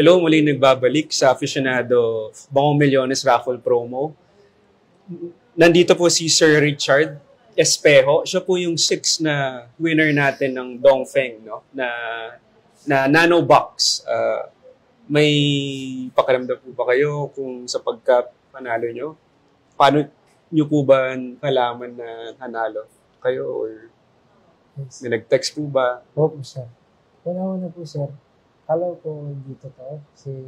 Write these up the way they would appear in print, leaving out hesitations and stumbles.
Hello, muli nagbabalik sa Aficionado Bangong Milyones Raffle Promo. Nandito po si Sir Richard Espejo. Siya po yung 6 na winner natin ng Dongfeng, no? na nano box. May pakiramdam po ba kayo kung sa pagka-panalo nyo? Paano nyo po ba nalaman na nanalo kayo? Or may nag-text po ba? Opo, sir. Una-una po, sir. Kala ko hindi totoo kasi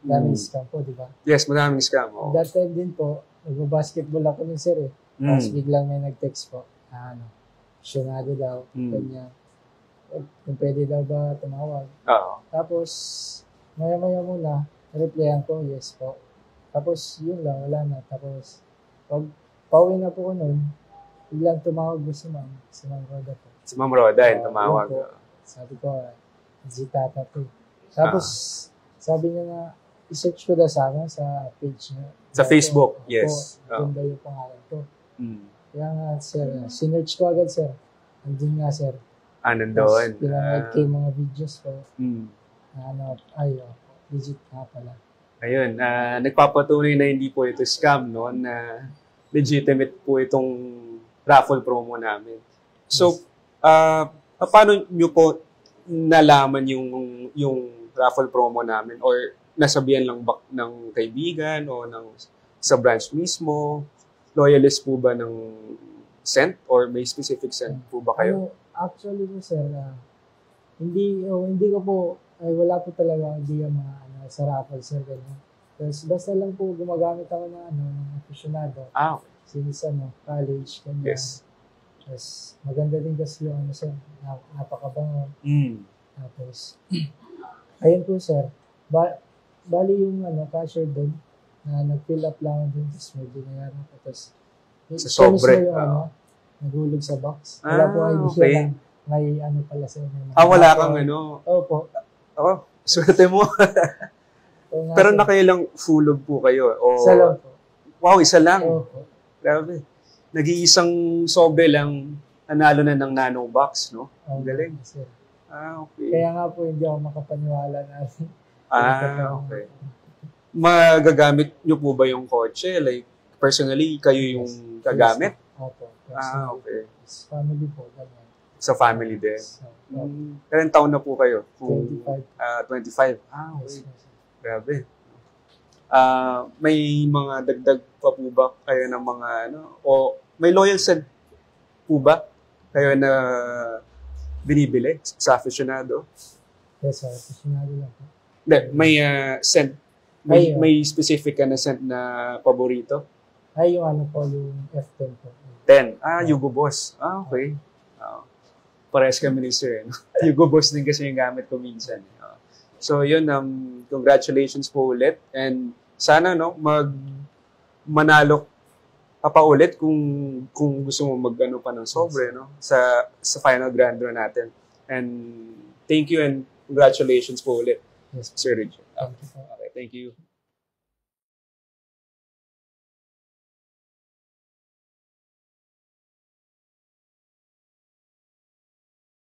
daming scam po, di ba? Yes, maraming scam. Oh. That time din po, nag-basketball ako nun, sir eh. Tapos biglang may nag-text po na aficionado daw, kanya. Kung pwede daw ba tumawag. Oo. Tapos, maya-maya muna, replyan ko, yes po. Tapos, yun lang, wala na. Tapos, pag pauwi na po ko nun, biglang tumawag po si Ma'am Roda po. Si Ma'am Roda, tumawag. Po, sabi ko, si Tata po. Tapos, sabi niya na, i-search ko daw sana sa page niya. Sa Facebook, yes. Ganda yung pangalan ko. Kaya nga, sir, sinearch ko agad, sir. Andun nga, sir. Nandun. Pinanood ko yung mga videos ko. Legit nga pala. Ayun, nagpapatunay na hindi po ito scam, no? Na legitimate po itong raffle promo namin. So, paano nyo po nalaman yung raffle promo namin? Or nasabihan lang ba ng kaibigan o sa branch mismo? Loyalist po ba ng cent? Or may specific cent po ba kayo? Actually po, sir, hindi ko po, wala po talaga idea mga sa raffle, sir, ganyan. Basta lang po gumagamit ako ng aficionado. Okay. Since college, ganyan. Yes. Tapos, maganda din kasi yung sir, napakabango. Tapos, ayun po, sir. Bali yung cashier doon, na nag-fill up lang doon, tapos may binayaran ko. Tapos, sa sobre. Naghulog sa box. Wala po idea okay. Na may pala sir. Wala kang Opo. Swerte mo. Pero nakailang fulog po kayo? O... Isa lang po. Wow, isa lang? Opo. Grabe. Nag-iisang sobre lang, nanalo na ng nano box, no? Ang galing. Sir. Okay. Kaya nga po hindi ako makapaniwala na. Okay. Magagamit nyo po ba yung kotse? Like, personally, kayo yung gagamit? Opo. Okay. Family po. Ganyan. Sa family din? Ilang taon na po kayo? 25. 25? Okay. Grabe. May mga dagdag pa po ba kayo ng mga o may loyal cent po ba kayo na binibili sa aficionado? Yes, sir. Aficionado lang po. Hindi, may cent. May specific ka na cent na paborito? Ay, yung yung F10 po. 10. Yugo Boss. Okay. Parehas kami ni Sir. Yugo Boss din kasi yung gamit ko minsan. So, yun, congratulations po ulit. And sana, manalo ka pa ulit kung gusto mo pa ng sobre, sa final grand draw natin. And thank you and congratulations po ulit, yes, Sir Richard. Thank you. Okay, thank you.